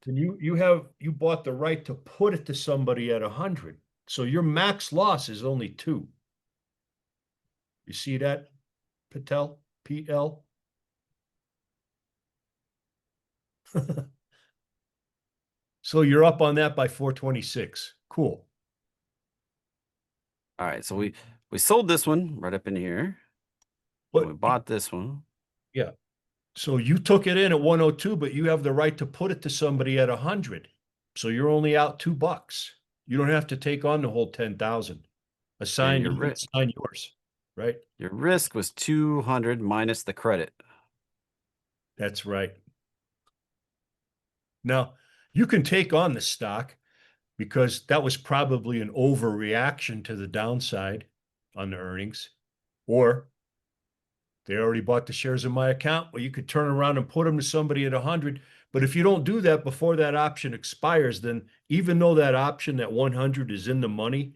And you bought the right to put it to somebody at 100. So your max loss is only 2. You see that, Patel? PL? So you're up on that by 426. Cool. All right, so we sold this one right up in here. But we bought this one. Yeah. So you took it in at 102, but you have the right to put it to somebody at 100. So you're only out $2. You don't have to take on the whole 10,000. Assign yours, right? Your risk was 200 minus the credit. That's right. Now, you can take on the stock because that was probably an overreaction to the downside on the earnings, or they already bought the shares in my account. Well, you could turn around and put them to somebody at 100. But if you don't do that before that option expires, then even though that option, that 100 is in the money,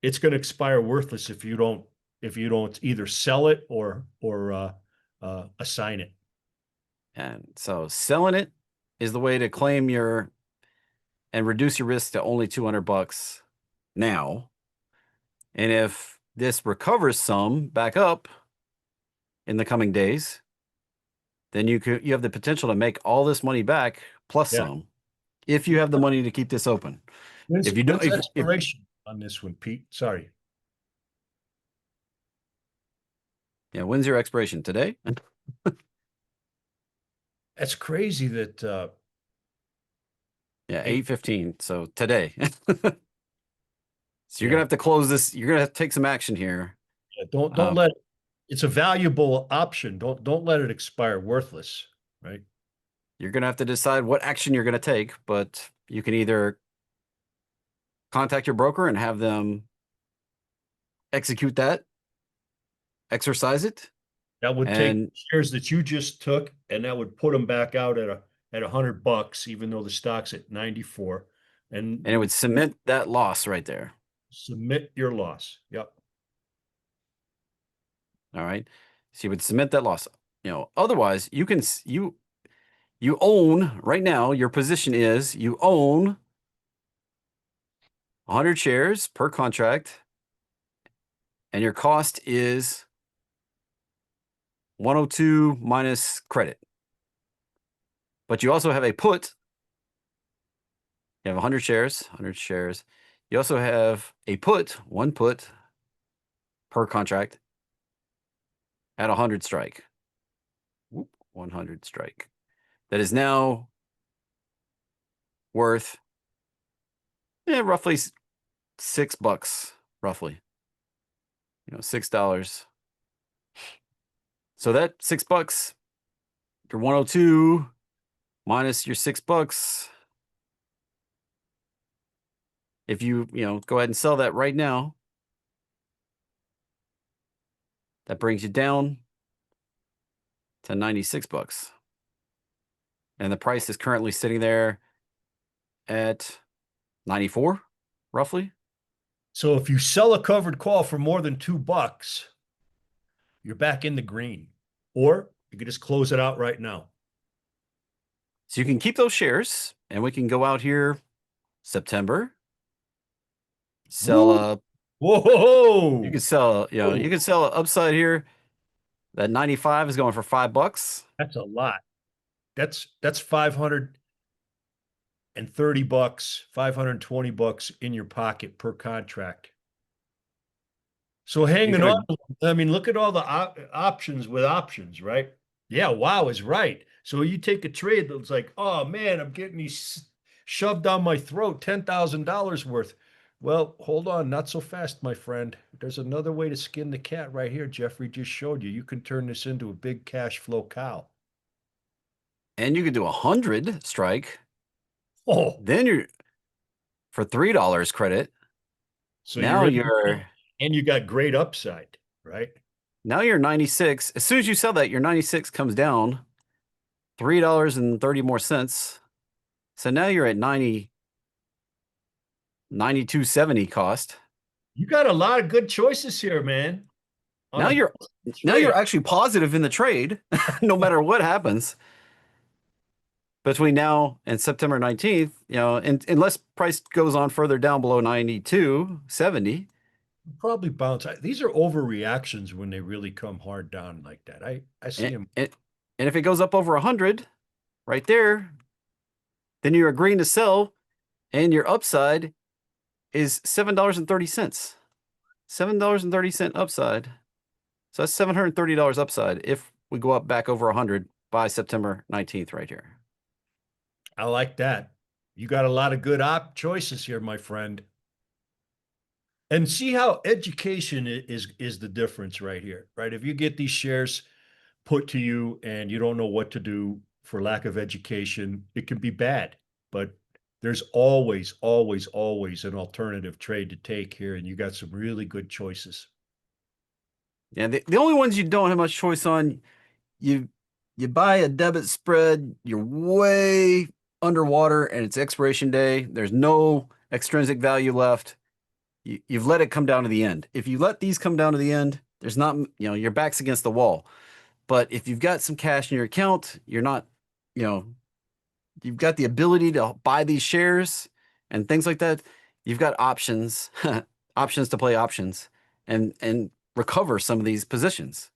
it's going to expire worthless if you don't either sell it or assign it. And so selling it is the way to claim and reduce your risk to only $200 now. And if this recovers some back up in the coming days, then you have the potential to make all this money back plus some, if you have the money to keep this open. If you don't, expiration on this one, Pete. Sorry. Yeah, when's your expiration? Today? That's crazy that yeah, 8:15. So today. So you're gonna have to close this. You're gonna have to take some action here. Yeah, don't let it's a valuable option. Don't let it expire worthless, right? You're gonna have to decide what action you're gonna take, but you can either contact your broker and have them execute that, exercise it. That would take shares that you just took, and that would put them back out at $100, even though the stock's at 94. And it would cement that loss right there. submit your loss. Yep. All right. So you would cement that loss. Otherwise you own right now, your position is you own 100 shares per contract, and your cost is 102 minus credit. But you also have a put. You have 100 shares, 100 shares. You also have a put, one put per contract at 100 strike. 100 strike. That is now worth roughly $6, roughly. $6. So that $6, your 102 minus your $6. If you go ahead and sell that right now, that brings you down to $96. And the price is currently sitting there at 94, roughly. So if you sell a covered call for more than $2, you're back in the green. Or you could just close it out right now. So you can keep those shares, and we can go out here September. Sell Whoa! you could sell, you could sell upside here. That 95 is going for $5. That's a lot. That's $530, $520 in your pocket per contract. So hanging on, I mean, look at all the options with options, right? Yeah, wow is right. So you take a trade that's like, oh man, I'm getting these shoved down my throat, $10,000 worth. Well, hold on, not so fast, my friend. There's another way to skin the cat right here. Jeffrey just showed you. You can turn this into a big cash flow cow. And you could do 100 strike. Oh, Then you're for $3 credit. so Now and you got great upside, right? now you're 96. As soon as you sell that, your 96 comes down $3.30 more cents. So now you're at 92.70 cost. You got a lot of good choices here, man. Now you're actually positive in the trade, no matter what happens between now and September 19th, unless price goes on further down below 92.70. probably bounce. These are overreactions when they really come hard down like that. I see them. And if it goes up over 100 right there, then you're agreeing to sell, and your upside is $7.30. $7.30 upside. So that's $730 upside if we go up back over 100 by September 19th right here. I like that. You got a lot of good choices here, my friend. And see how education is the difference right here, right? If you get these shares put to you and you don't know what to do for lack of education, it can be bad. But there's always, always, always an alternative trade to take here, and you got some really good choices. Yeah, the only ones you don't have much choice on, you buy a debit spread, you're way underwater, and it's expiration day. There's no extrinsic value left. You've let it come down to the end. If you let these come down to the end, there's not, your back's against the wall. But if you've got some cash in your account, you're not, you've got the ability to buy these shares and things like that. You've got options, options to play options and recover some of these positions.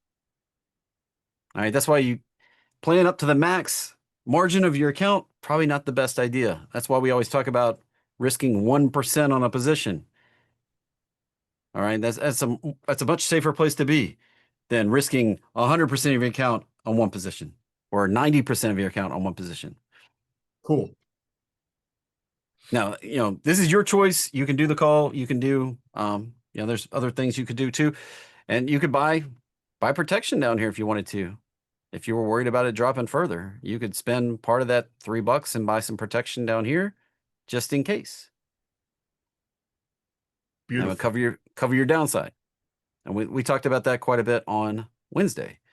All right. That's why you plan up to the max margin of your account, probably not the best idea. That's why we always talk about risking 1% on a position. All right. That's a much safer place to be than risking 100% of your account on one position or 90% of your account on one position. Cool. Now, this is your choice. You can do the call. You can do, there's other things you could do too. And you could buy protection down here if you wanted to. If you were worried about it dropping further, you could spend part of that $3 and buy some protection down here just in case. Beautiful. And cover your downside. And we talked about that quite a bit on Wednesday.